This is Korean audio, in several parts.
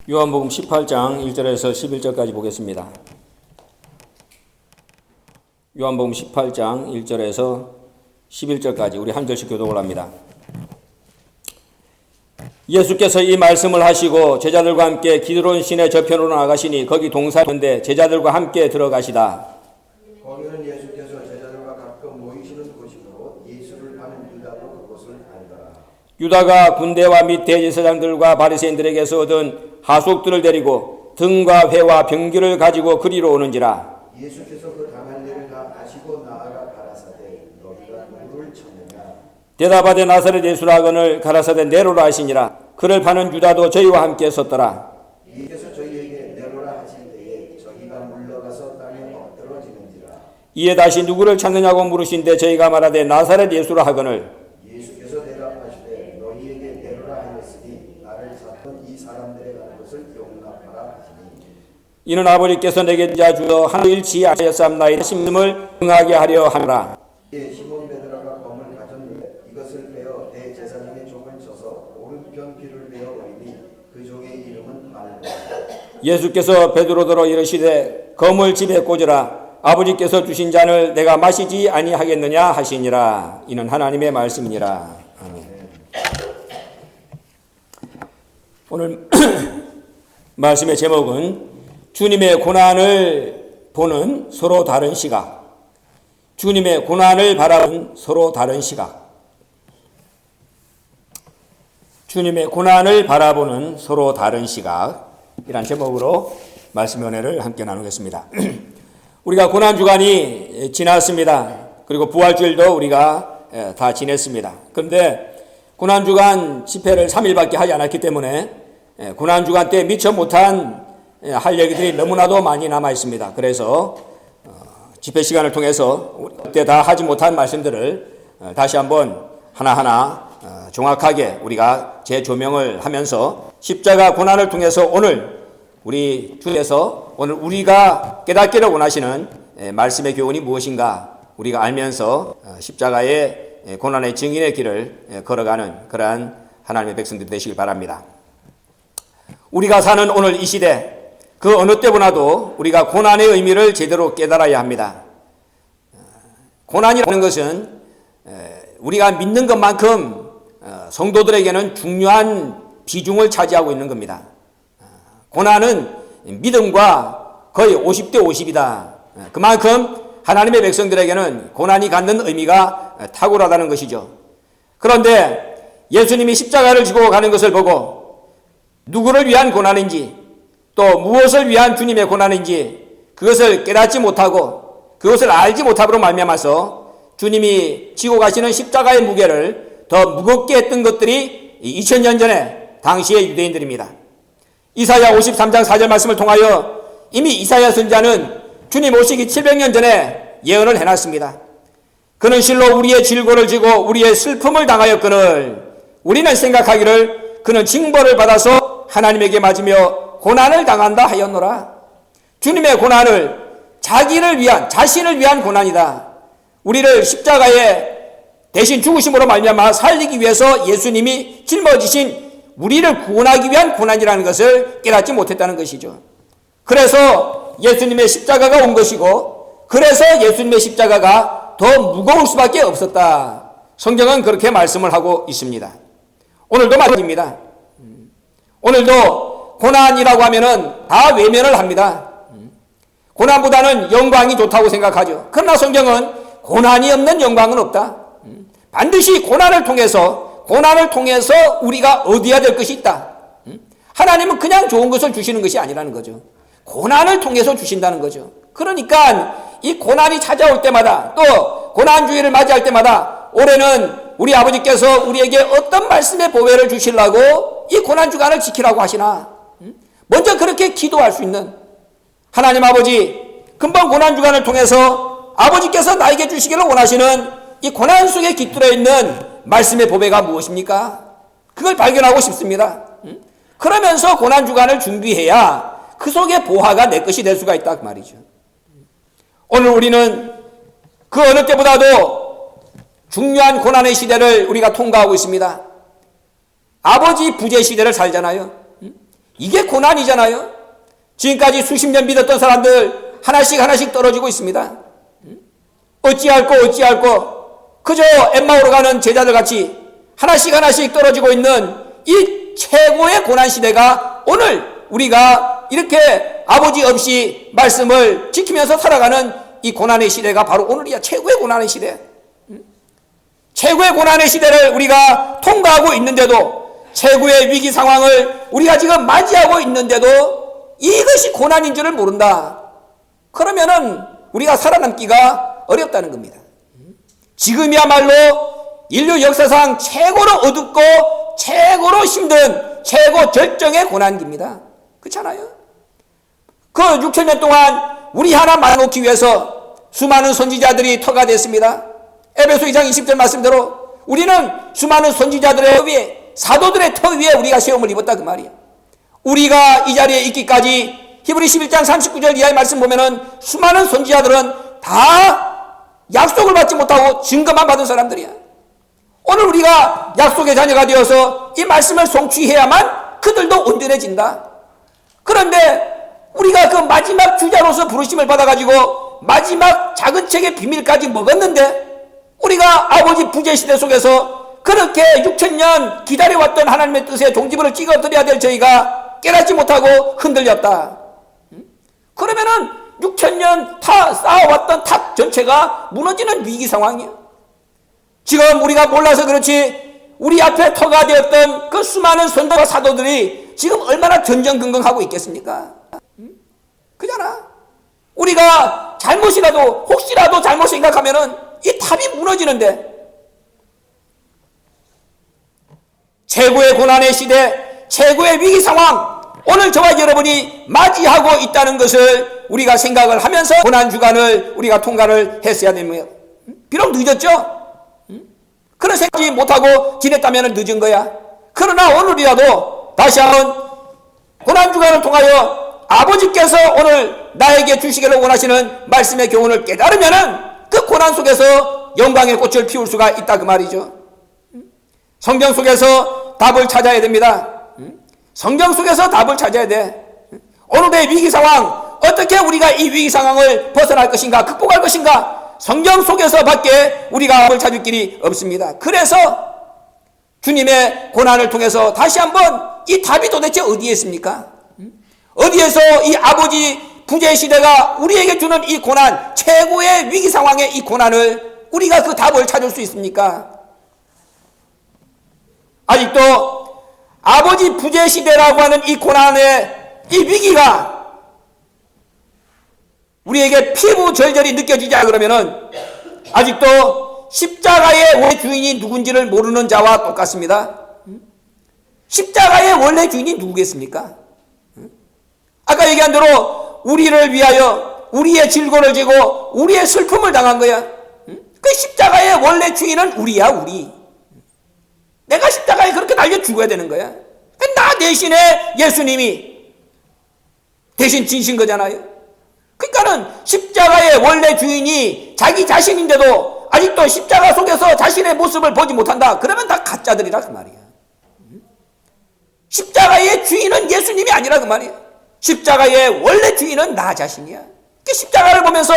요한복음 18장 1절에서 11절까지 보겠습니다. 요한복음 18장 1절에서 11절까지 우리 한 절씩 교독을 합니다. 예수께서 이 말씀을 하시고 제자들과 함께 기드론 시내 저편으로 나가시니 거기 동산인데 제자들과 함께 들어가시다. 거기는 예수께서 제자들과 가끔 모이시는 곳이므로 예수를 아는 유다도 그곳을 알더라. 유다가 군대와 및 대제사장들과 바리새인들에게서 얻은 하속들을 데리고 등과 회와 병기를 가지고 그리로 오는지라. 예수께서 그 당할 일을 다 아시고 나아가 가라사대 너희가 누구를 찾느냐. 대답하되 나사렛 예수라 하거늘 가라사대 네로라 하시니라. 그를 파는 유다도 저희와 함께 섰더라. 예수께서 저희에게 내로라 하실 때에 저희가 물러가서 땅에 엎드러지는지라. 이에 다시 누구를 찾느냐고 물으신데 저희가 말하되 나사렛 예수라 하거늘. 예수께서 대답하시되 너희에게 내로라 하였으니 나를 찾던 이 사람들의 가는 것을 용납하라 하시니. 이는 아버지께서 내게 주어 하나를 지하였사옵나이다 심을 응하게 하려 하노라. 이에 시몬 베드로가 검을 가졌는데 이것을 빼어 대제사장의 종을 쳐서 오른편 귀를 베어 버리니 그 종의 이름은 말라. 예수께서 베드로더러 이르시되 검을 집에 꽂으라. 아버지께서 주신 잔을 내가 마시지 아니하겠느냐 하시니라. 이는 하나님의 말씀이니라. 아멘. 오늘 말씀의 제목은 주님의 고난을 보는 서로 다른 시각. 주님의 고난을 바라보는 서로 다른 시각. 주님의 고난을 바라보는 서로 다른 시각. 이란 제목으로 말씀의 은혜를 함께 나누겠습니다. 우리가 고난주간이 지났습니다. 그리고 부활주일도 우리가 다 지냈습니다. 그런데 고난주간 집회를 3일밖에 하지 않았기 때문에 고난주간 때 미처 못한 할 얘기들이 너무나도 많이 남아 있습니다. 그래서 집회 시간을 통해서 그때 다 하지 못한 말씀들을 다시 한번 하나하나 정확하게 우리가 재조명을 하면서 십자가 고난을 통해서 오늘 우리 주께서 오늘 우리가 깨닫기를 원하시는 말씀의 교훈이 무엇인가 우리가 알면서 십자가의 고난의 증인의 길을 걸어가는 그러한 하나님의 백성들 되시길 바랍니다. 우리가 사는 오늘 이 시대 그 어느 때보다도 우리가 고난의 의미를 제대로 깨달아야 합니다. 고난이라는 것은 우리가 믿는 것만큼 성도들에게는 중요한 비중을 차지하고 있는 겁니다. 고난은 믿음과 거의 50대 50이다. 그만큼 하나님의 백성들에게는 고난이 갖는 의미가 탁월하다는 것이죠. 그런데 예수님이 십자가를 지고 가는 것을 보고 누구를 위한 고난인지 또 무엇을 위한 주님의 고난인지 그것을 깨닫지 못하고 그것을 알지 못함으로 말미암아서 주님이 지고 가시는 십자가의 무게를 더 무겁게 했던 것들이 2000년 전에 당시의 유대인들입니다. 이사야 53장 4절 말씀을 통하여 이미 이사야 선지자는 주님 오시기 700년 전에 예언을 해놨습니다. 그는 실로 우리의 질고를 지고 우리의 슬픔을 당하였거늘 우리는 생각하기를 그는 징벌을 받아서 하나님에게 맞으며 고난을 당한다 하였노라. 주님의 고난을 자기를 위한 자신을 위한 고난이다. 우리를 십자가에 대신 죽으심으로 말미암아 살리기 위해서 예수님이 짊어지신 우리를 구원하기 위한 고난이라는 것을 깨닫지 못했다는 것이죠. 그래서 예수님의 십자가가 온 것이고 그래서 예수님의 십자가가 더 무거울 수밖에 없었다. 성경은 그렇게 말씀을 하고 있습니다. 오늘도 마찬가지입니다. 오늘도 고난이라고 하면은 다 외면을 합니다. 고난보다는 영광이 좋다고 생각하죠. 그러나 성경은 고난이 없는 영광은 없다. 반드시 고난을 통해서 우리가 얻어야 될 것이 있다. 하나님은 그냥 좋은 것을 주시는 것이 아니라는 거죠. 고난을 통해서 주신다는 거죠. 그러니까 이 고난이 찾아올 때마다 또 고난주의를 맞이할 때마다 올해는 우리 아버지께서 우리에게 어떤 말씀의 보배를 주시려고 이 고난주간을 지키라고 하시나. 먼저 그렇게 기도할 수 있는 하나님 아버지 금방 고난주간을 통해서 아버지께서 나에게 주시기를 원하시는 이 고난 속에 깃들어 있는 말씀의 보배가 무엇입니까? 그걸 발견하고 싶습니다. 그러면서 고난주간을 준비해야 그 속에 보화가 내 것이 될 수가 있다 그 말이죠. 오늘 우리는 그 어느 때보다도 중요한 고난의 시대를 우리가 통과하고 있습니다. 아버지 부재 시대를 살잖아요. 이게 고난이잖아요. 지금까지 수십 년 믿었던 사람들 하나씩 떨어지고 있습니다. 어찌할꼬 그저 엠마오로 가는 제자들 같이 하나씩 떨어지고 있는 이 최고의 고난 시대가 오늘 우리가 이렇게 아버지 없이 말씀을 지키면서 살아가는 이 고난의 시대가 바로 오늘이야. 최고의 고난의 시대. 최고의 고난의 시대를 우리가 통과하고 있는데도, 최고의 위기 상황을 우리가 지금 맞이하고 있는데도 이것이 고난인 줄을 모른다. 그러면은 우리가 살아남기가 어렵다는 겁니다. 지금이야말로 인류 역사상 최고로 어둡고 최고로 힘든 최고 절정의 고난기입니다. 그렇잖아요? 그 6,000년 동안 우리 하나 만나놓기 위해서 수많은 선지자들이 터가 됐습니다. 에베소 2장 20절 말씀대로 우리는 수많은 선지자들의 터 위에, 사도들의 터 위에 우리가 시험을 입었다 그 말이에요. 우리가 이 자리에 있기까지 히브리 11장 39절 이하의 말씀 보면은 수많은 선지자들은 다 약속을 받지 못하고 증거만 받은 사람들이야. 오늘 우리가 약속의 자녀가 되어서 이 말씀을 성취해야만 그들도 온전해진다. 그런데 우리가 그 마지막 주자로서 부르심을 받아가지고 마지막 작은 책의 비밀까지 먹었는데, 우리가 아버지 부재 시대 속에서 그렇게 6,000년 기다려왔던 하나님의 뜻에 종지부를 찍어드려야 될 저희가 깨닫지 못하고 흔들렸다. 그러면은 6,000년 다 쌓아왔던 탑 전체가 무너지는 위기 상황이에요. 지금 우리가 몰라서 그렇지 우리 앞에 터가 되었던 그 수많은 선도와 사도들이 지금 얼마나 전전긍긍하고 있겠습니까? 그잖아. 우리가 잘못이라도, 혹시라도 잘못 생각하면은 이 탑이 무너지는데, 최고의 고난의 시대, 최고의 위기 상황, 오늘 저와 여러분이 맞이하고 있다는 것을 우리가 생각을 하면서 고난 주간을 우리가 통과를 했어야 됩니다. 비록 늦었죠? 그런 생각이 못하고 지냈다면 늦은 거야. 그러나 오늘이라도 다시 한번 고난 주간을 통하여 아버지께서 오늘 나에게 주시기를 원하시는 말씀의 교훈을 깨달으면은 그 고난 속에서 영광의 꽃을 피울 수가 있다 그 말이죠. 성경 속에서 답을 찾아야 됩니다. 성경 속에서 답을 찾아야 돼. 오늘의 위기 상황, 어떻게 우리가 이 위기 상황을 벗어날 것인가, 극복할 것인가, 성경 속에서 밖에 우리가 답을 찾을 길이 없습니다. 그래서 주님의 고난을 통해서 다시 한번 이 답이 도대체 어디에 있습니까? 어디에서 이 아버지 부재 시대가 우리에게 주는 이 고난, 최고의 위기 상황의 이 고난을 우리가 그 답을 찾을 수 있습니까? 아직도 아버지 부재 시대라고 하는 이 고난의 이 위기가 우리에게 피부 절절히 느껴지자 그러면은 아직도 십자가의 원래 주인이 누군지를 모르는 자와 똑같습니다. 십자가의 원래 주인이 누구겠습니까? 아까 얘기한 대로 우리를 위하여 우리의 질고를 지고 우리의 슬픔을 당한 거야. 그 십자가의 원래 주인은 우리야, 우리. 내가 십자가에 그렇게 달려 죽어야 되는 거야. 나 대신에 예수님이 대신 지신 거잖아요. 그러니까는 십자가의 원래 주인이 자기 자신인데도 아직도 십자가 속에서 자신의 모습을 보지 못한다. 그러면 다 가짜들이라 그 말이야. 십자가의 주인은 예수님이 아니라 그 말이야. 십자가의 원래 주인은 나 자신이야. 십자가를 보면서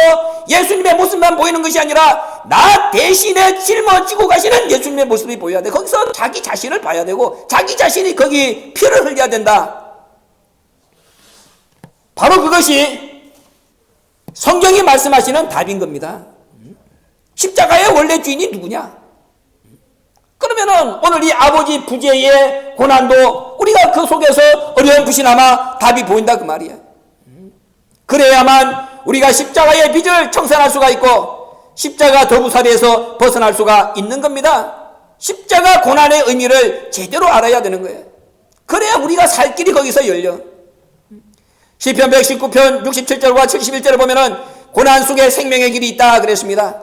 예수님의 모습만 보이는 것이 아니라 나 대신에 짊어지고 가시는 예수님의 모습이 보여야 돼. 거기서 자기 자신을 봐야 되고 자기 자신이 거기 피를 흘려야 된다. 바로 그것이 성경이 말씀하시는 답인 겁니다. 십자가의 원래 주인이 누구냐? 그러면은 오늘 이 아버지 부재의 고난도 우리가 그 속에서 어렴풋이나마 답이 보인다 그 말이야. 그래야만 우리가 십자가의 빚을 청산할 수가 있고 십자가 도부살이에서 벗어날 수가 있는 겁니다. 십자가 고난의 의미를 제대로 알아야 되는 거예요. 그래야 우리가 살 길이 거기서 열려. 시편 119편 67절과 71절을 보면은 고난 속에 생명의 길이 있다 그랬습니다.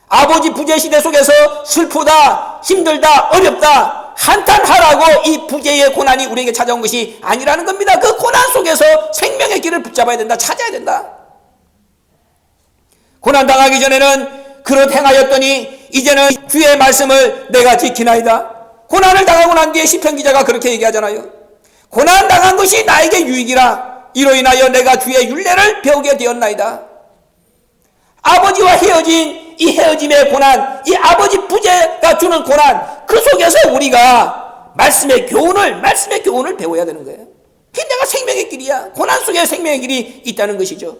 아버지 부재 시대 속에서 슬프다, 힘들다, 어렵다, 한탄하라고 이 부재의 고난이 우리에게 찾아온 것이 아니라는 겁니다. 그 고난 속에서 생명의 길을 붙잡아야 된다, 찾아야 된다. 고난 당하기 전에는 그릇 행하였더니 이제는 주의 말씀을 내가 지키나이다. 고난을 당하고 난 뒤에 시편 기자가 그렇게 얘기하잖아요. 고난당한 것이 나에게 유익이라. 이로 인하여 내가 주의 율례를 배우게 되었나이다. 아버지와 헤어진 이 헤어짐의 고난, 이 아버지 부재가 주는 고난, 그 속에서 우리가 말씀의 교훈을 배워야 되는 거예요. 그게 내가 생명의 길이야. 고난 속에 생명의 길이 있다는 것이죠.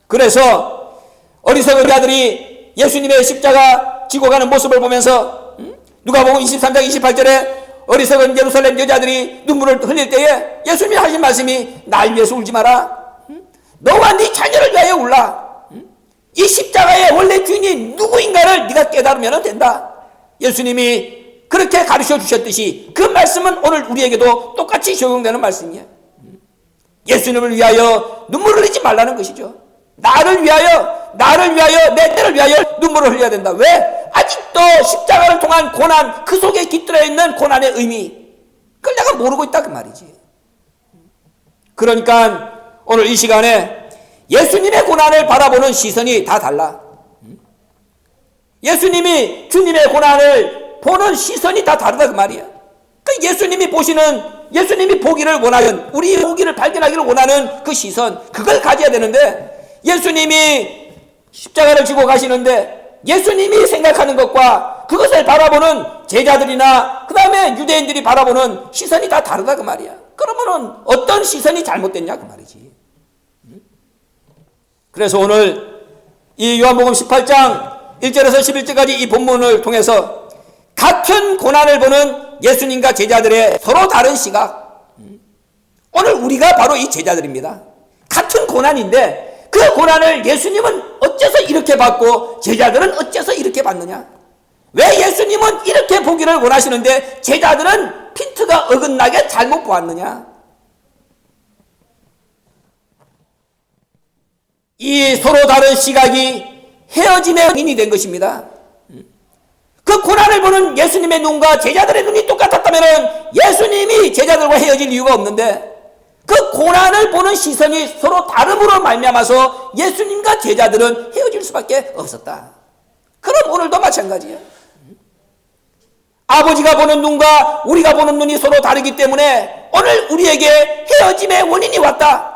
그래서 어리석은 자들이 예수님의 십자가 지고 가는 모습을 보면서 누가복음 23장 28절에 어리석은 예루살렘 여자들이 눈물을 흘릴 때에 예수님이 하신 말씀이 날 위해서 울지 마라. 너와 네 자녀를 위하여 울라. 이 십자가의 원래 주인이 누구인가를 네가 깨달으면 된다. 예수님이 그렇게 가르쳐 주셨듯이 그 말씀은 오늘 우리에게도 똑같이 적용되는 말씀이에요. 예수님을 위하여 눈물을 흘리지 말라는 것이죠. 나를 위하여 내 때를 위하여 눈물을 흘려야 된다. 왜? 아직도 십자가를 통한 고난, 그 속에 깃들어 있는 고난의 의미, 그걸 내가 모르고 있다 그 말이지. 그러니까 오늘 이 시간에 예수님의 고난을 바라보는 시선이 다 달라. 예수님이 주님의 고난을 보는 시선이 다 다르다 그 말이야. 예수님이 보기를 원하는, 우리 보기를 발견하기를 원하는 그 시선, 그걸 가져야 되는데, 예수님이 십자가를 지고 가시는데 예수님이 생각하는 것과 그것을 바라보는 제자들이나 그 다음에 유대인들이 바라보는 시선이 다 다르다 그 말이야. 그러면은 어떤 시선이 잘못됐냐 그 말이지. 그래서 오늘 이 요한복음 18장 1절에서 11절까지 이 본문을 통해서 같은 고난을 보는 예수님과 제자들의 서로 다른 시각, 오늘 우리가 바로 이 제자들입니다. 같은 고난인데 그 고난을 예수님은 어째서 이렇게 받고 제자들은 어째서 이렇게 받느냐? 왜 예수님은 이렇게 보기를 원하시는데 제자들은 핀트가 어긋나게 잘못 보았느냐? 이 서로 다른 시각이 헤어짐의 원인이 된 것입니다. 그 고난을 보는 예수님의 눈과 제자들의 눈이 똑같았다면 예수님이 제자들과 헤어질 이유가 없는데, 그 고난을 보는 시선이 서로 다름으로 말미암아서 예수님과 제자들은 헤어질 수밖에 없었다. 그럼 오늘도 마찬가지예요. 아버지가 보는 눈과 우리가 보는 눈이 서로 다르기 때문에 오늘 우리에게 헤어짐의 원인이 왔다.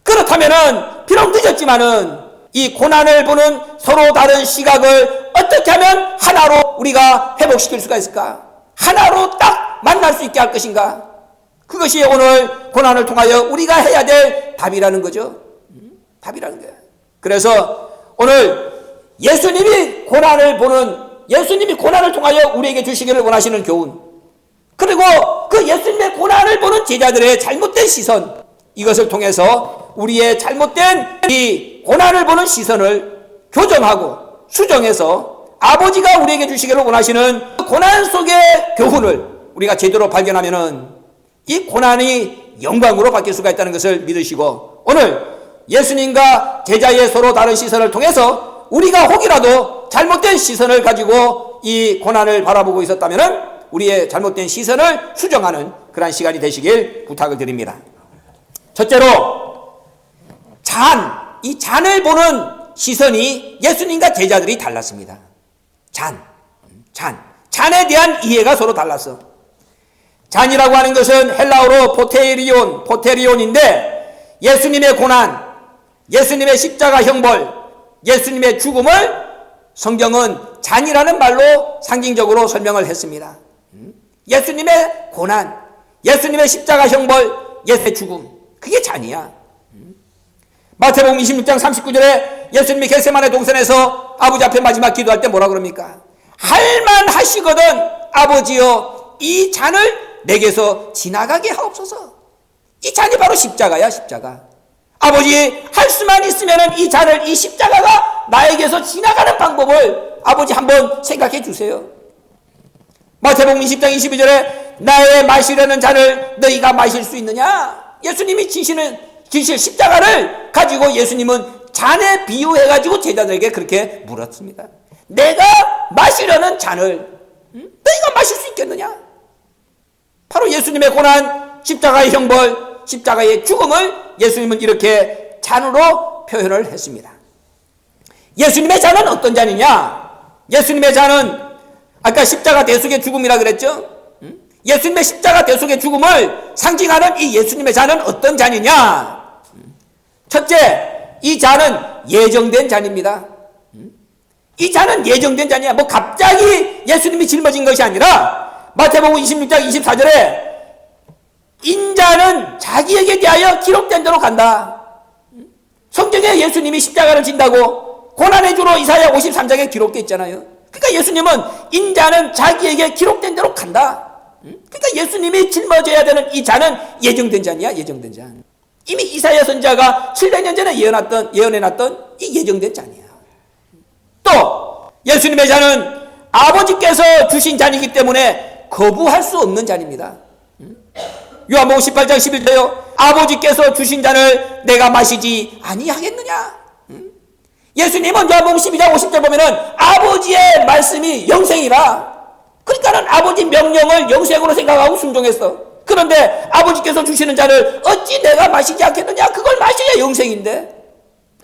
그렇다면 비록 늦었지만은 이 고난을 보는 서로 다른 시각을 어떻게 하면 하나로 우리가 회복시킬 수가 있을까? 하나로 딱 만날 수 있게 할 것인가? 그것이 오늘 고난을 통하여 우리가 해야 될 답이라는 거죠. 답이라는 거예요. 그래서 오늘 예수님이 고난을 통하여 우리에게 주시기를 원하시는 교훈, 그리고 그 예수님의 고난을 보는 제자들의 잘못된 시선, 이것을 통해서 우리의 잘못된 이 고난을 보는 시선을 교정하고 수정해서 아버지가 우리에게 주시기를 원하시는 고난 속의 교훈을 우리가 제대로 발견하면은 이 고난이 영광으로 바뀔 수가 있다는 것을 믿으시고, 오늘 예수님과 제자의 서로 다른 시선을 통해서 우리가 혹이라도 잘못된 시선을 가지고 이 고난을 바라보고 있었다면 우리의 잘못된 시선을 수정하는 그러한 시간이 되시길 부탁을 드립니다. 첫째로 이 잔을 보는 시선이 예수님과 제자들이 달랐습니다. 잔에 대한 이해가 서로 달랐어. 잔이라고 하는 것은 헬라어로 포테리온인데 예수님의 고난, 예수님의 십자가 형벌, 예수님의 죽음을 성경은 잔이라는 말로 상징적으로 설명을 했습니다. 예수님의 고난, 예수님의 십자가 형벌, 예수님의 죽음, 그게 잔이야. 마태복음 26장 39절에 예수님이 겟세마네 동산에서 아버지 앞에 마지막 기도할 때 뭐라 그럽니까? 할만하시거든 아버지여 이 잔을 내게서 지나가게 하옵소서. 이 잔이 바로 십자가야, 십자가. 아버지, 할 수만 있으면 이 잔을, 이 십자가가 나에게서 지나가는 방법을 아버지 한번 생각해 주세요. 마태복음 20장 22절에 나의 마시려는 잔을 너희가 마실 수 있느냐? 예수님이 지실 십자가를 가지고 예수님은 잔에 비유해가지고 제자들에게 그렇게 물었습니다. 내가 마시려는 잔을 너희가 마실 수 있겠느냐? 바로 예수님의 고난, 십자가의 형벌, 십자가의 죽음을 예수님은 이렇게 잔으로 표현을 했습니다. 예수님의 잔은 어떤 잔이냐? 예수님의 잔은 아까 십자가 대속의 죽음이라 그랬죠? 예수님의 십자가 대속의 죽음을 상징하는 이 예수님의 잔은 어떤 잔이냐? 첫째, 이 잔은 예정된 잔입니다. 이 잔은 예정된 잔이야. 뭐 갑자기 예수님이 짊어진 것이 아니라 마태복음 26장 24절에 인자는 자기에게 대하여 기록된 대로 간다. 성경에 예수님이 십자가를 진다고 고난의 주로 이사야 53장에 기록되어 있잖아요. 그러니까 예수님은 인자는 자기에게 기록된 대로 간다. 그러니까 예수님이 짊어져야 되는 이 잔은 예정된 잔이야. 예정된 잔. 이미 이사야 선지자가 700년 전에 예언해놨던 이 예정된 잔이야. 또 예수님의 잔은 아버지께서 주신 잔이기 때문에 거부할 수 없는 잔입니다. 요한복음 18장 11절요. 아버지께서 주신 잔을 내가 마시지 아니하겠느냐. 예수님은 요한복음 12장 50절 보면은 아버지의 말씀이 영생이라. 그러니까는 아버지 명령을 영생으로 생각하고 순종했어. 그런데 아버지께서 주시는 잔을 어찌 내가 마시지 않겠느냐. 그걸 마셔야 영생인데.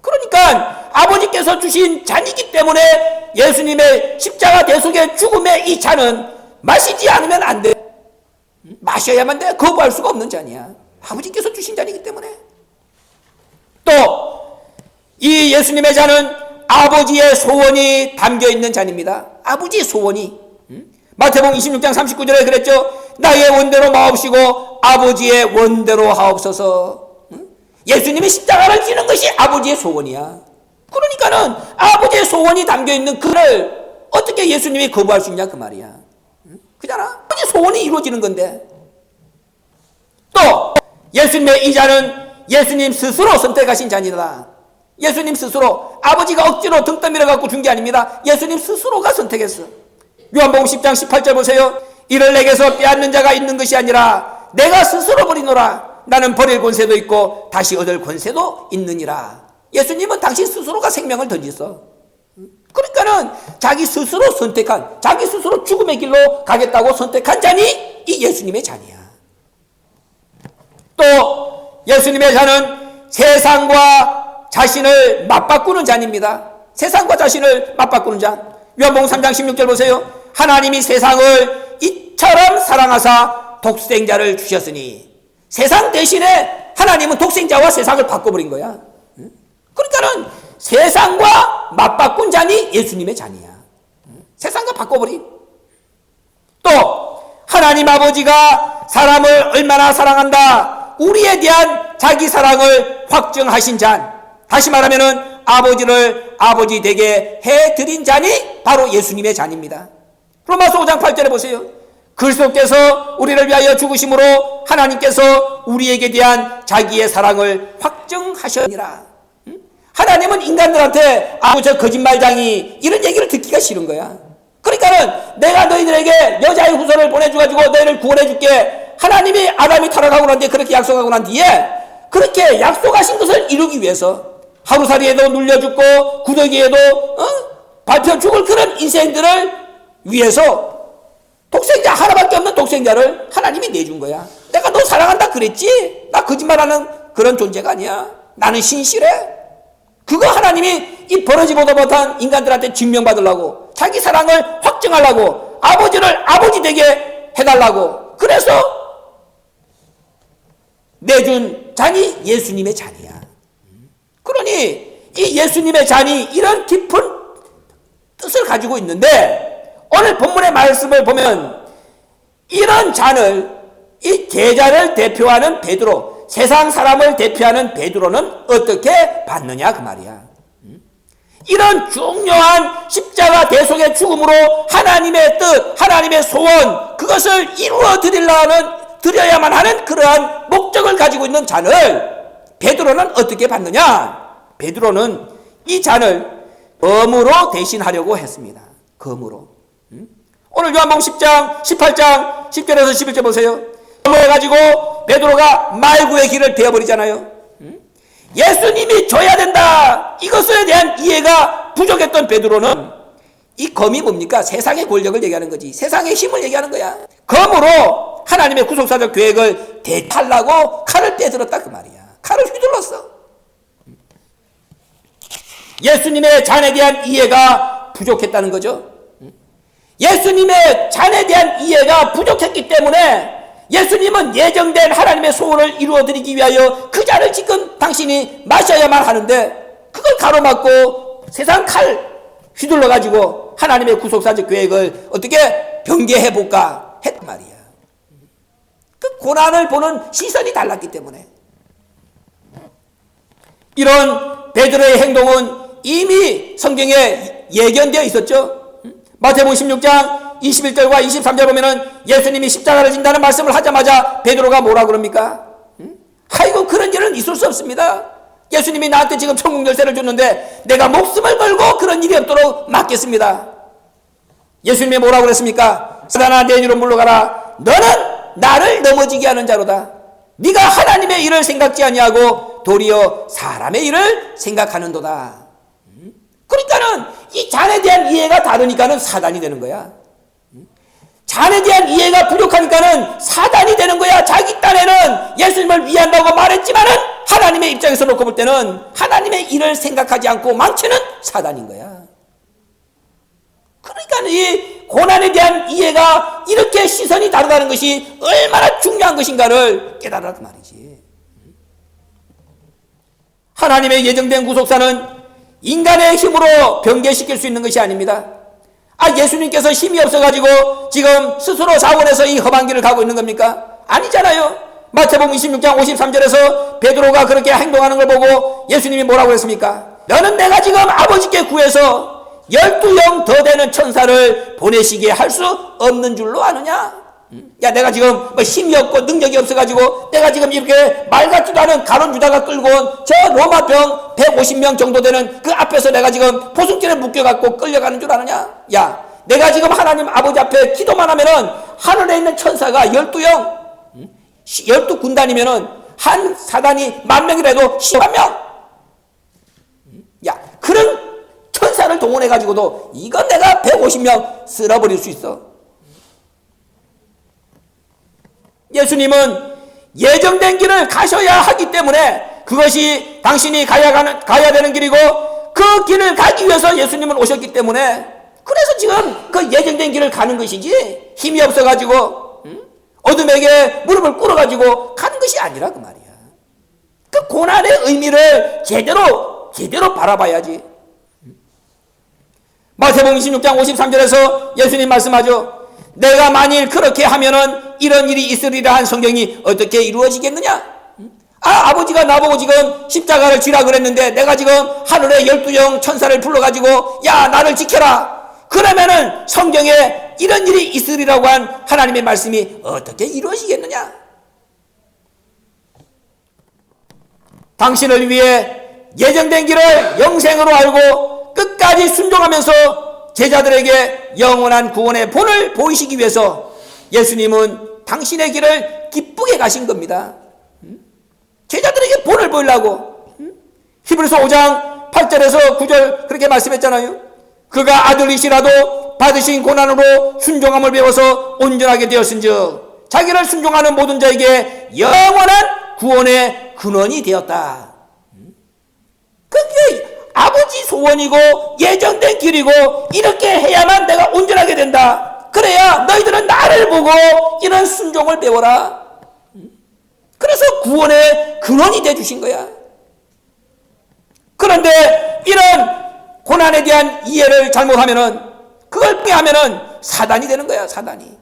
그러니까 아버지께서 주신 잔이기 때문에 예수님의 십자가 대속의 죽음의 이 잔은 마시지 않으면 안 돼. 마셔야만 돼. 거부할 수가 없는 잔이야. 아버지께서 주신 잔이기 때문에. 또 이 예수님의 잔은 아버지의 소원이 담겨있는 잔입니다. 아버지의 소원이. 마태복음 26장 39절에 그랬죠. 나의 원대로 마옵시고 아버지의 원대로 하옵소서. 예수님이 십자가를 지는 것이 아버지의 소원이야. 그러니까는 아버지의 소원이 담겨있는 그를 어떻게 예수님이 거부할 수 있냐 그 말이야. 그잖아. 아버지의 소원이 이루어지는 건데. 또 예수님의 이 잔은 예수님 스스로 선택하신 잔이다. 예수님 스스로. 아버지가 억지로 등 떠밀어 갖고 준 게 아닙니다. 예수님 스스로가 선택했어. 요한복음 10장 18절 보세요. 이를 내게서 빼앗는 자가 있는 것이 아니라 내가 스스로 버리노라. 나는 버릴 권세도 있고 다시 얻을 권세도 있느니라. 예수님은 당신 스스로가 생명을 던졌어. 그러니까는 자기 스스로 선택한, 자기 스스로 죽음의 길로 가겠다고 선택한 잔이 이 예수님의 잔이야. 또 예수님의 잔은 세상과 자신을 맞바꾸는 잔입니다. 세상과 자신을 맞바꾸는 잔. 요한복음 3장 16절 보세요. 하나님이 세상을 이처럼 사랑하사 독생자를 주셨으니. 세상 대신에 하나님은 독생자와 세상을 바꿔버린 거야. 그러니까는 세상과 맞바꾼 잔이 예수님의 잔이야. 세상과 바꿔버린. 또 하나님 아버지가 사람을 얼마나 사랑한다. 우리에 대한 자기 사랑을 확증하신 잔. 다시 말하면은 아버지를 아버지 되게 해드린 잔이 바로 예수님의 잔입니다. 로마서 5장 8절에 보세요. 그리스도께서 우리를 위하여 죽으심으로 하나님께서 우리에게 대한 자기의 사랑을 확증하셨느니라. 하나님은 인간들한테 저 거짓말장이 이런 얘기를 듣기가 싫은 거야. 그러니까는 내가 너희들에게 여자의 후손을 보내줘가지고 너희를 구원해줄게. 하나님이 아담이 타락하고 난 뒤에 그렇게 약속하고 난 뒤에 그렇게 약속하신 것을 이루기 위해서 하루살이에도 눌려 죽고 구더기에도 밟혀 죽을 그런 인생들을 위해서 독생자 하나밖에 없는 독생자를 하나님이 내준 거야. 내가 너 사랑한다 그랬지? 나 거짓말하는 그런 존재가 아니야. 나는 신실해. 그거 하나님이 이 버러지보다 못한 인간들한테 증명받으려고, 자기 사랑을 확증하려고, 아버지를 아버지 되게 해달라고, 그래서 내준 잔이 예수님의 잔이야. 그러니 이 예수님의 잔이 이런 깊은 뜻을 가지고 있는데, 오늘 본문의 말씀을 보면 이런 잔을, 이 제자를 대표하는 베드로, 세상 사람을 대표하는 베드로는 어떻게 받느냐 그 말이야. 이런 중요한 십자가 대속의 죽음으로 하나님의 뜻, 하나님의 소원, 그것을 이루어 드려야만 하는 그러한 목적을 가지고 있는 잔을 베드로는 어떻게 받느냐? 베드로는 이 잔을 검으로 대신하려고 했습니다. 검으로. 오늘 요한복음 10장 18장 10절에서 11절 보세요. 검을 해가지고 베드로가 말구의 길을 베어버리잖아요. 예수님이 줘야 된다, 이것에 대한 이해가 부족했던 베드로는, 이 검이 뭡니까? 세상의 권력을 얘기하는 거지. 세상의 힘을 얘기하는 거야. 검으로 하나님의 구속사적 계획을 대탈하고 칼을 빼들었다 그 말이야. 칼을 휘둘렀어. 예수님의 잔에 대한 이해가 부족했다는 거죠. 예수님의 잔에 대한 이해가 부족했기 때문에 예수님은 예정된 하나님의 소원을 이루어드리기 위하여 그 잔을 지금 당신이 마셔야만 하는데 그걸 가로막고 세상 칼 휘둘러 가지고 하나님의 구속사적 계획을 어떻게 변개해볼까 했단 말이야. 그 고난을 보는 시선이 달랐기 때문에. 이런 베드로의 행동은 이미 성경에 예견되어 있었죠. 마태복음 16장 21절과 23절 보면은 예수님이 십자가를 진다는 말씀을 하자마자 베드로가 뭐라 그럽니까? 아이고, 그런 일은 있을 수 없습니다. 예수님이 나한테 지금 천국 열쇠를 줬는데 내가 목숨을 걸고 그런 일이 없도록 막겠습니다. 예수님이 뭐라고 그랬습니까? 사단아, 내 뒤로 물러가라. 너는 나를 넘어지게 하는 자로다. 네가 하나님의 일을 생각지 아니하고 도리어 사람의 일을 생각하는도다. 그러니까는 이 잔에 대한 이해가 다르니까는 사단이 되는 거야. 잔에 대한 이해가 부족하니까는 사단이 되는 거야. 자기 딴에는 예수님을 위한다고 말했지만은 하나님의 입장에서 놓고 볼 때는 하나님의 일을 생각하지 않고 망치는 사단인 거야. 그러니까 이 고난에 대한 이해가 이렇게 시선이 다르다는 것이 얼마나 중요한 것인가를 깨달으라 그 말이지. 하나님의 예정된 구속사는 인간의 힘으로 변개시킬 수 있는 것이 아닙니다. 예수님께서 힘이 없어가지고 지금 스스로 자원해서 이 험한 길을 가고 있는 겁니까? 아니잖아요. 마태복음 26장 53절에서 베드로가 그렇게 행동하는 걸 보고 예수님이 뭐라고 했습니까? 너는 내가 지금 아버지께 구해서 12영 더 되는 천사를 보내시게 할 수 없는 줄로 아느냐? 야, 내가 지금 뭐 힘이 없고 능력이 없어가지고 내가 지금 이렇게 말 같지도 않은 가론 유다가 끌고 온 저 로마병 150명 정도 되는 그 앞에서 내가 지금 포승줄에 묶여갖고 끌려가는 줄 아느냐? 야, 내가 지금 하나님 아버지 앞에 기도만 하면은 하늘에 있는 천사가 12영 12군단이면은 한 사단이 10,000명이라도 10만 야, 그런 천사를 동원해가지고도 이건 내가 150명 쓸어버릴 수 있어. 예수님은 예정된 길을 가셔야 하기 때문에 그것이 당신이 가야 되는 길이고 그 길을 가기 위해서 예수님은 오셨기 때문에 그래서 지금 그 예정된 길을 가는 것이지 힘이 없어가지고 어둠에게 무릎을 꿇어가지고 가는 것이 아니라 그 말이야. 그 고난의 의미를 제대로 바라봐야지. 마태복음 26장 53절에서 예수님 말씀하죠. 내가 만일 그렇게 하면은 이런 일이 있으리라 한 성경이 어떻게 이루어지겠느냐? 아버지가 나보고 지금 십자가를 지라 그랬는데 내가 지금 하늘에 12영 천사를 불러가지고 야, 나를 지켜라. 그러면은 성경에 이런 일이 있으리라고 한 하나님의 말씀이 어떻게 이루어지겠느냐? 당신을 위해 예정된 길을 영생으로 알고 끝까지 순종하면서 제자들에게 영원한 구원의 본을 보이시기 위해서 예수님은 당신의 길을 기쁘게 가신 겁니다. 제자들에게 본을 보이려고. 히브리서 5장 8절에서 9절 그렇게 말씀했잖아요. 그가 아들이시라도 받으신 고난으로 순종함을 배워서 온전하게 되었은즉 자기를 순종하는 모든 자에게 영원한 구원의 근원이 되었다. 그게 아버지 소원이고 예정된 길이고 이렇게 해야만 내가 온전하게 된다. 그래야 너희들은 나를 보고 이런 순종을 배워라. 그래서 구원의 근원이 되어주신 거야. 그런데 이런 고난에 대한 이해를 잘못하면은 그걸 빼하면은 사단이 되는 거야. 사단이.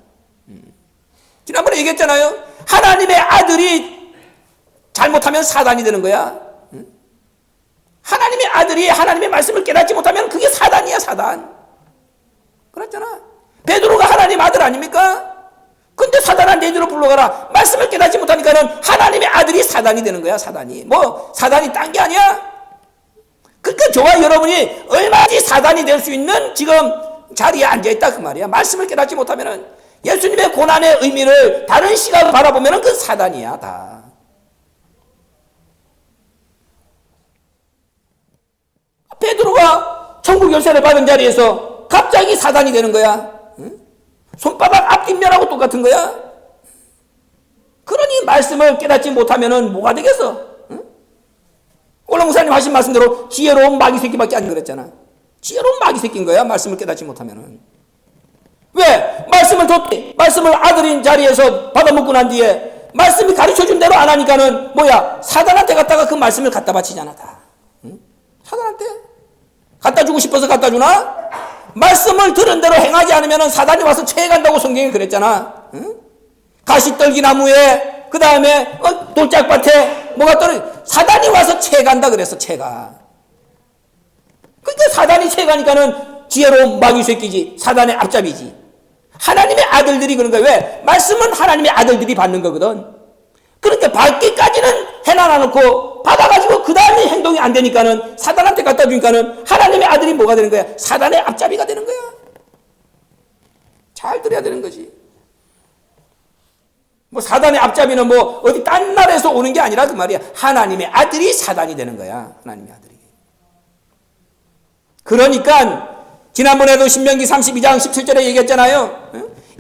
지난번에 얘기했잖아요. 하나님의 아들이 잘못하면 사단이 되는 거야. 하나님의 아들이 하나님의 말씀을 깨닫지 못하면 그게 사단이야. 사단. 그랬잖아. 베드로가 하나님 아들 아닙니까? 근데 사단아, 내 뒤로 불러가라. 말씀을 깨닫지 못하니까는 하나님의 아들이 사단이 되는 거야. 사단이. 뭐 사단이 딴 게 아니야. 그러니까 저와 여러분이 얼마든지 사단이 될 수 있는 지금 자리에 앉아있다 그 말이야. 말씀을 깨닫지 못하면은 예수님의 고난의 의미를 다른 시각으로 바라보면은 그 사단이야. 다. 베드로가 천국 열쇠를 받은 자리에서 갑자기 사단이 되는 거야. 손바닥 앞뒷면하고 똑같은 거야. 그러니 말씀을 깨닫지 못하면은 뭐가 되겠어? 오늘 목사님 하신 말씀대로 지혜로운 마귀 새끼밖에 안 그랬잖아. 지혜로운 마귀 새끼인 거야. 말씀을 깨닫지 못하면은. 왜? 말씀을 줬더니 말씀을 아들인 자리에서 받아먹고 난 뒤에 말씀이 가르쳐준 대로 안 하니까는 뭐야? 사단한테 갖다가 그 말씀을 갖다 바치잖아 다. 응? 사단한테 갖다 주고 싶어서 갖다 주나? 말씀을 들은 대로 행하지 않으면 사단이 와서 체해간다고 성경이 그랬잖아. 응? 가시떨기 나무에 그 다음에 돌짝밭에 뭐가 떨어져 사단이 와서 체해간다 그랬어. 체가. 그러니까 사단이 체해가니까는 지혜로운 마귀 새끼지. 사단의 앞잡이지. 하나님의 아들들이 그런 거야. 왜? 말씀은 하나님의 아들들이 받는 거거든. 그러니까 받기까지는 해놔 놓고 받아가지고 그 다음에 행동이 안 되니까는 사단한테 갖다 주니까는 하나님의 아들이 뭐가 되는 거야? 사단의 앞잡이가 되는 거야. 잘 들어야 되는 거지. 뭐 사단의 앞잡이는 뭐 어디 딴 나라에서 오는 게 아니라 그 말이야. 하나님의 아들이 사단이 되는 거야. 하나님의 아들이. 그러니까 지난번에도 신명기 32장 17절에 얘기했잖아요.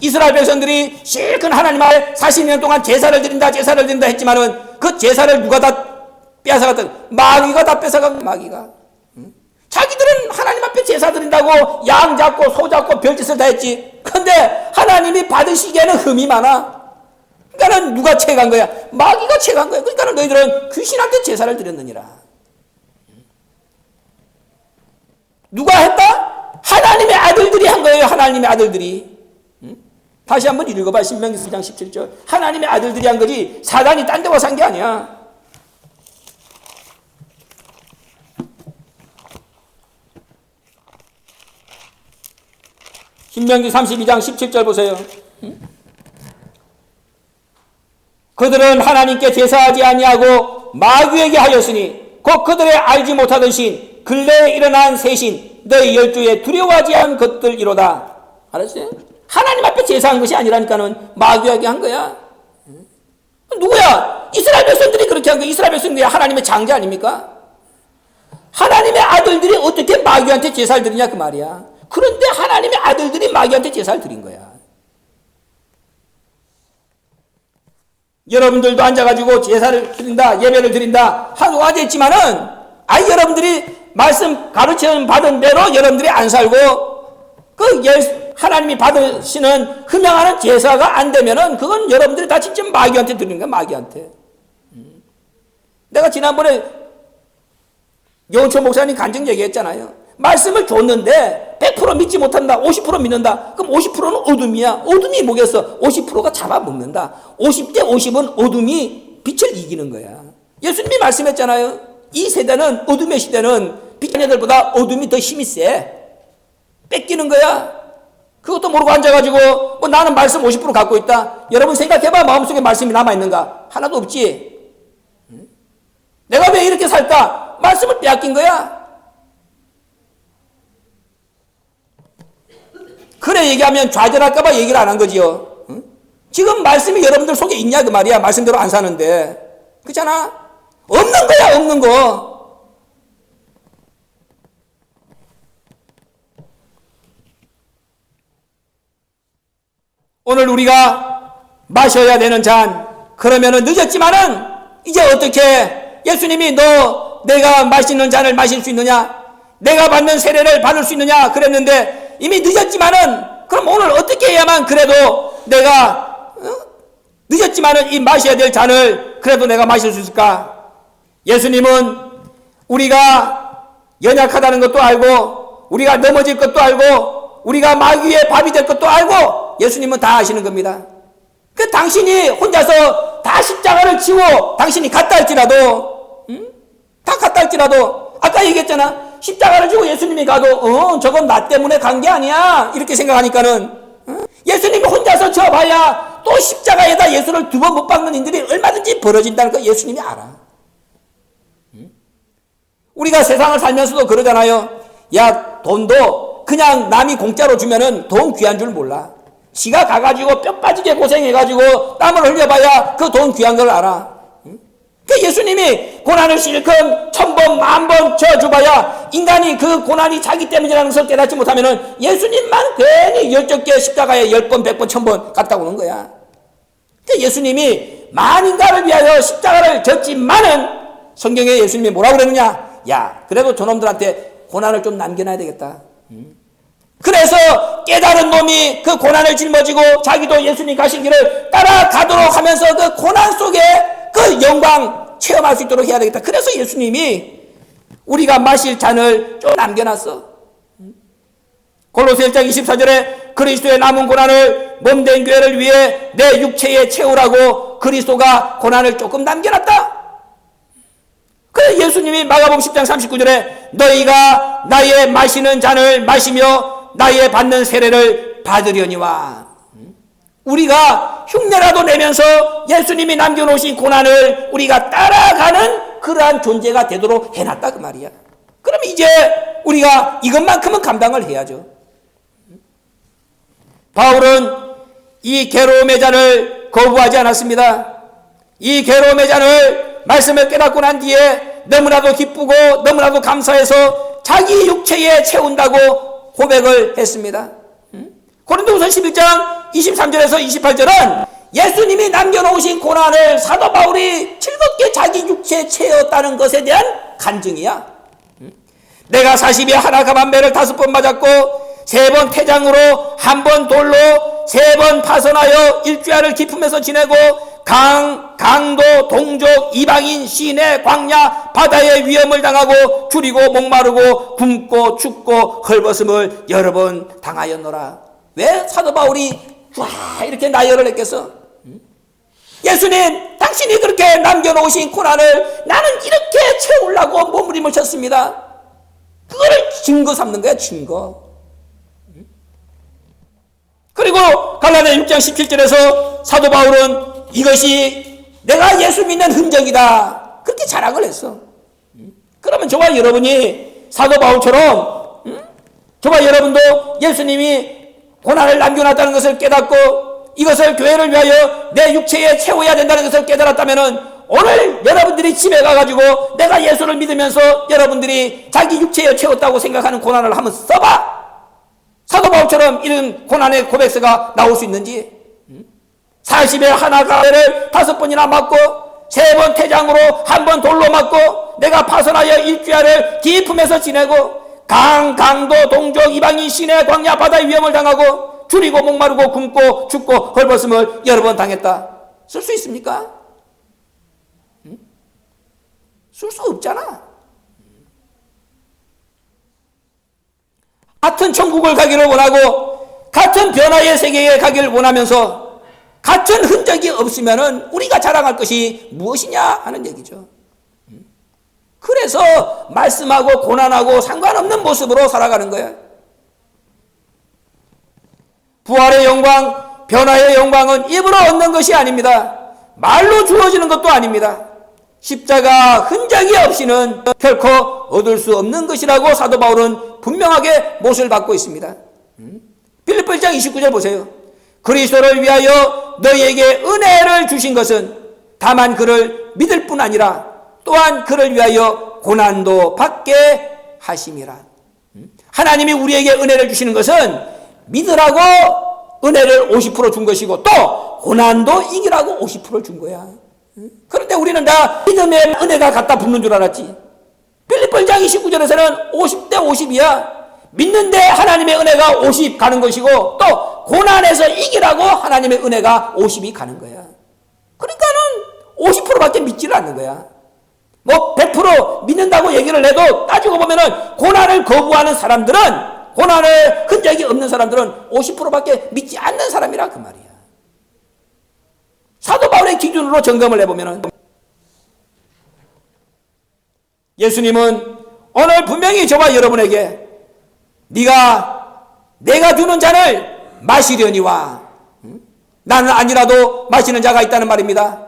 이스라엘 백성들이 실컷 하나님 앞에 40년 동안 제사를 드린다 했지만은 그 제사를 누가 다 뺏어갔다? 마귀가 다 뺏어간 마귀가. 자기들은 하나님 앞에 제사 드린다고 양 잡고 소 잡고 별짓을 다 했지. 근데 하나님이 받으시기에는 흠이 많아. 그러니까는 누가 채간 거야? 마귀가 채간 거야. 그러니까는 너희들은 귀신한테 제사를 드렸느니라. 누가 했다? 하나님의 아들들이 한 거예요. 하나님의 아들들이. 다시 한번 읽어봐. 신명기 4장 17절. 하나님의 아들들이 한 거지 사단이 딴 데 와서 한 게 아니야. 신명기 32장 17절 보세요. 그들은 하나님께 제사하지 아니하고 마귀에게 하였으니 곧 그들의 알지 못하던 신 근래에 일어난 새신 너희 열조에 두려워하지 않은 것들이로다. 알았어요? 하나님 앞에 제사한 것이 아니라니까는 마귀에게 한 거야. 누구야? 이스라엘 백성들이 그렇게 한 거야. 이스라엘 백성들이 하나님의 장자 아닙니까? 하나님의 아들들이 어떻게 마귀한테 제사를 드리냐 그 말이야. 그런데 하나님의 아들들이 마귀한테 제사를 드린 거야. 여러분들도 앉아가지고 제사를 드린다, 예배를 드린다 하고 하겠지만은 여러분들이 말씀 가르쳐 받은 대로 여러분들이 안 살고 하나님이 받으시는 흠양하는 제사가 안 되면은 그건 여러분들이 다 진짜 마귀한테 드리는 거야. 마귀한테. 내가 지난번에 여운초 목사님 간증 얘기했잖아요. 말씀을 줬는데 100% 믿지 못한다. 50% 믿는다. 그럼 50%는 어둠이야. 어둠이 뭐겠어? 50%가 잡아먹는다. 50대 50은 어둠이 빛을 이기는 거야. 예수님이 말씀했잖아요. 이 세대는 어둠의 시대는 빛의 애들보다 어둠이 더 힘이 세. 뺏기는 거야. 그것도 모르고 앉아가지고 뭐 나는 말씀 50% 갖고 있다. 여러분 생각해봐. 마음속에 말씀이 남아있는가? 하나도 없지. 내가 왜 이렇게 살까? 말씀을 빼앗긴 거야. 그래 얘기하면 좌절할까봐 얘기를 안 한 거지요. 지금 말씀이 여러분들 속에 있냐 그 말이야. 말씀대로 안 사는데. 그렇잖아. 없는 거야. 없는 거. 오늘 우리가 마셔야 되는 잔, 그러면은 늦었지만은 이제 어떻게 예수님이 너 내가 마시는 잔을 마실 수 있느냐? 내가 받는 세례를 받을 수 있느냐? 그랬는데 이미 늦었지만은 그럼 오늘 어떻게 해야만 그래도 내가 늦었지만은 이 마셔야 될 잔을 그래도 내가 마실 수 있을까? 예수님은 우리가 연약하다는 것도 알고 우리가 넘어질 것도 알고 우리가 마귀의 밥이 될 것도 알고 예수님은 다 아시는 겁니다. 그 당신이 혼자서 다 십자가를 지고 당신이 갔다 할지라도 다 갔다 할지라도 아까 얘기했잖아. 십자가를 지고 예수님이 가도 저건 나 때문에 간 게 아니야 이렇게 생각하니까는 예수님이 혼자서 져봐야 또 십자가에다 예수를 2번 못 박는 일들이 얼마든지 벌어진다는 거 예수님이 알아. 우리가 세상을 살면서도 그러잖아요. 야 돈도 그냥 남이 공짜로 주면은 돈 귀한 줄 몰라. 지가 가가지고 뼈 빠지게 고생해가지고 땀을 흘려봐야 그 돈 귀한 걸 알아. 그 예수님이 고난을 실컷 1000번, 10,000번 쳐줘봐야 인간이 그 고난이 자기 때문이라는 것을 깨닫지 못하면은 예수님만 괜히 12개 십자가에 10번, 100번, 1000번 갔다 오는 거야. 그 예수님이 만인간을 위하여 십자가를 졌지만은 성경에 예수님이 뭐라고 그러느냐? 야, 그래도 저놈들한테 고난을 좀 남겨놔야 되겠다. 그래서 깨달은 놈이 그 고난을 짊어지고 자기도 예수님 가신 길을 따라가도록 하면서 그 고난 속에 그 영광 체험할 수 있도록 해야 되겠다. 그래서 예수님이 우리가 마실 잔을 좀 남겨놨어. 골로새 1장 24절에 그리스도의 남은 고난을 몸된 교회를 위해 내 육체에 채우라고 그리스도가 고난을 조금 남겨놨다. 그래서 예수님이 마가복음 10장 39절에 너희가 나의 마시는 잔을 마시며 나의 받는 세례를 받으려니와. 우리가 흉내라도 내면서 예수님이 남겨놓으신 고난을 우리가 따라가는 그러한 존재가 되도록 해놨다 그 말이야. 그럼 이제 우리가 이것만큼은 감당을 해야죠. 바울은 이 괴로움의 잔을 거부하지 않았습니다. 이 괴로움의 잔을 말씀을 깨닫고 난 뒤에 너무나도 기쁘고 너무나도 감사해서 자기 육체에 채운다고 고백을 했습니다. 고린도후서 11장 23절에서 28절은 예수님이 남겨놓으신 고난을 사도 바울이 즐겁게 자기 육체에 채웠다는 것에 대한 간증이야. 내가 40에 하나 가만매를 5번 맞았고 3번 태장으로 1번 돌로 3번 파선하여 일주야를 기품에서 지내고 강도 동족 이방인 시내 광야 바다의 위험을 당하고 줄이고 목마르고 굶고 춥고 헐벗음을 여러 번 당하였노라. 왜 사도 바울이 이렇게 나열을 했겠어? 예수님 당신이 그렇게 남겨놓으신 고난을 나는 이렇게 채우려고 몸부림을 쳤습니다. 그거를 증거 삼는 거야, 증거. 그리고 갈라디아 6장 17절에서 사도 바울은 이것이 내가 예수 믿는 흔적이다 그렇게 자랑을 했어. 그러면 저와 여러분이 사도 바울처럼 저와 여러분도 예수님이 고난을 남겨놨다는 것을 깨닫고 이것을 교회를 위하여 내 육체에 채워야 된다는 것을 깨달았다면 오늘 여러분들이 집에 가가지고 내가 예수를 믿으면서 여러분들이 자기 육체에 채웠다고 생각하는 고난을 한번 써봐. 사도 바울처럼 이런 고난의 고백서가 나올 수 있는지. 40에 하나 가해를 5번이나 맞고 3번 태장으로 1번 돌로 맞고 내가 파선하여 일주야를 기품에서 지내고 강도 동족 이방인 시내 광야 바다의 위험을 당하고 줄이고 목마르고 굶고 춥고 헐벗음을 여러 번 당했다. 쓸 수 있습니까? 쓸 수 없잖아. 같은 천국을 가기를 원하고 같은 변화의 세계에 가기를 원하면서 같은 흔적이 없으면 우리가 자랑할 것이 무엇이냐 하는 얘기죠. 그래서 말씀하고 고난하고 상관없는 모습으로 살아가는 거예요. 부활의 영광, 변화의 영광은 입으로 얻는 것이 아닙니다. 말로 주어지는 것도 아닙니다. 십자가 흔적이 없이는 결코 얻을 수 없는 것이라고 사도 바울은 분명하게 못을 받고 있습니다. 빌립보 1장 29절 보세요. 그리스도를 위하여 너희에게 은혜를 주신 것은 다만 그를 믿을 뿐 아니라 또한 그를 위하여 고난도 받게 하심이라. 하나님이 우리에게 은혜를 주시는 것은 믿으라고 은혜를 50% 준 것이고 또 고난도 이기라고 50%를 준 거야. 그런데 우리는 다 믿음의 은혜가 갖다 붙는 줄 알았지. 빌립보 1장 29절에서는 50대 50이야. 믿는데 하나님의 은혜가 50 가는 것이고 또 고난에서 이기라고 하나님의 은혜가 50이 가는 거야. 그러니까는 50%밖에 믿지를 않는 거야. 뭐 100% 믿는다고 얘기를 해도 따지고 보면은 고난을 거부하는 사람들은, 고난의 흔적이 없는 사람들은 50%밖에 믿지 않는 사람이라 그 말이야. 사도 바울의 기준으로 점검을 해보면은 예수님은 오늘 분명히 저와 여러분에게 내가 주는 잔을 마시려니와, 나는 아니라도 마시는 자가 있다는 말입니다.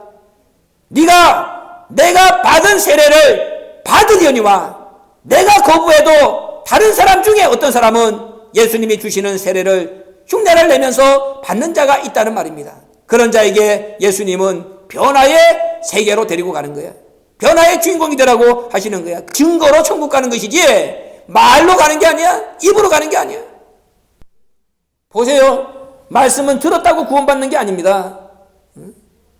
내가 받은 세례를 받으려니와, 내가 거부해도 다른 사람 중에 어떤 사람은 예수님이 주시는 세례를 흉내를 내면서 받는 자가 있다는 말입니다. 그런 자에게 예수님은 변화의 세계로 데리고 가는 거야. 변화의 주인공이 되라고 하시는 거야. 증거로 천국 가는 것이지 말로 가는 게 아니야. 입으로 가는 게 아니야. 보세요. 말씀은 들었다고 구원받는 게 아닙니다.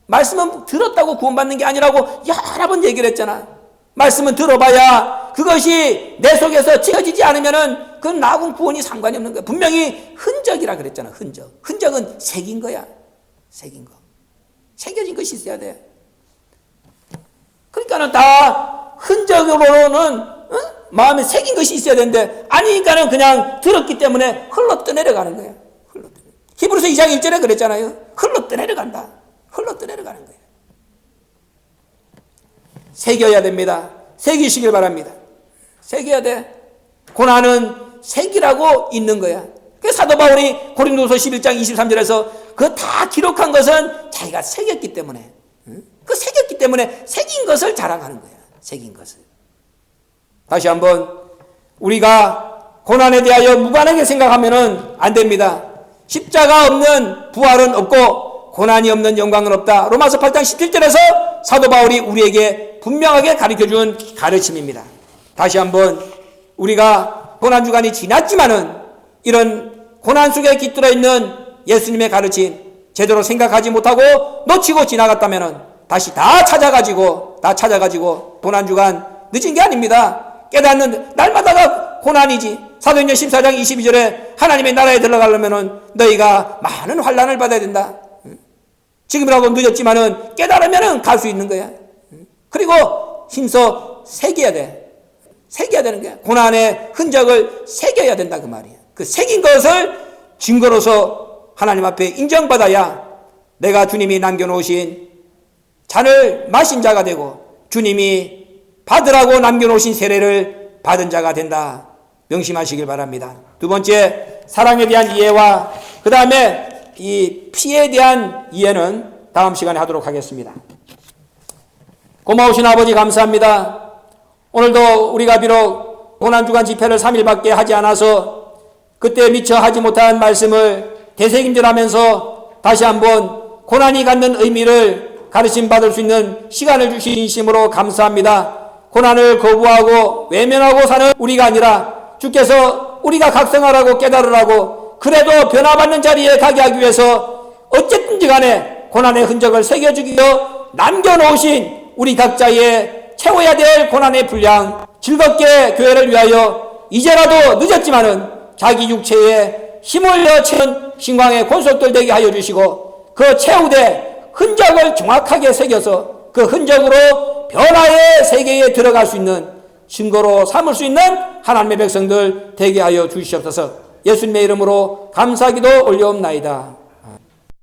말씀은 들었다고 구원받는 게 아니라고 여러 번 얘기를 했잖아. 말씀은 들어봐야 그것이 내 속에서 지어지지 않으면 그건 나하고는 구원이 상관이 없는 거야. 분명히 흔적이라 그랬잖아. 흔적은 새긴 거야. 새긴 거. 새겨진 것이 있어야 돼. 그러니까는 다 흔적으로는 마음에 새긴 것이 있어야 되는데 아니니까는 그냥 들었기 때문에 흘러 떠내려가는 거야. 히브리서 2장 1절에 그랬잖아요. 흘러 떠내려간다. 흘러 떠내려가는 거예요. 새겨야 됩니다. 새기시길 바랍니다. 새겨야 돼. 고난은 새기라고 있는 거야. 그 사도 바울이 고린도서 11장 23절에서 그 다 기록한 것은 자기가 새겼기 때문에, 그 새겼기 때문에 새긴 것을 자랑하는 거야. 새긴 것을. 다시 한번 우리가 고난에 대하여 무관하게 생각하면은 안 됩니다. 십자가 없는 부활은 없고 고난이 없는 영광은 없다. 로마서 8장 17절에서 사도 바울이 우리에게 분명하게 가르쳐준 가르침입니다. 다시 한번 우리가 고난주간이 지났지만은 이런 고난 속에 깃들어 있는 예수님의 가르침 제대로 생각하지 못하고 놓치고 지나갔다면은 다시 다 찾아가지고 고난주간 늦은 게 아닙니다. 깨닫는 날마다가 고난이지. 사도행전 14장 22절에 하나님의 나라에 들어가려면은 너희가 많은 환난을 받아야 된다. 지금이라도 늦었지만은 깨달으면은 갈 수 있는 거야. 그리고 힘써 새겨야 돼. 새겨야 되는 거야. 고난의 흔적을 새겨야 된다 그 말이야. 그 새긴 것을 증거로서 하나님 앞에 인정받아야 내가 주님이 남겨놓으신 잔을 마신 자가 되고 주님이 받으라고 남겨놓으신 세례를 받은 자가 된다. 명심하시길 바랍니다. 두 번째, 사랑에 대한 이해와 그 다음에 이 피에 대한 이해는 다음 시간에 하도록 하겠습니다. 고마우신 아버지 감사합니다. 오늘도 우리가 비록 고난주간 집회를 3일밖에 하지 않아서 그때 미처 하지 못한 말씀을 되새김질하면서 다시 한번 고난이 갖는 의미를 가르침 받을 수 있는 시간을 주신 진심으로 감사합니다. 고난을 거부하고 외면하고 사는 우리가 아니라 주께서 우리가 각성하라고 깨달으라고 그래도 변화받는 자리에 가게 하기 위해서 어쨌든지 간에 고난의 흔적을 새겨주기 위해 남겨놓으신 우리 각자의 채워야 될 고난의 분량 즐겁게 교회를 위하여 이제라도 늦었지만은 자기 육체에 힘을 내어 채운 신광의 권속들 되게 하여 주시고 그 채우되 흔적을 정확하게 새겨서 그 흔적으로 변화의 세계에 들어갈 수 있는 증거로 삼을 수 있는 하나님의 백성들 되게 하여 주시옵소서. 예수님의 이름으로 감사기도 올려옵나이다.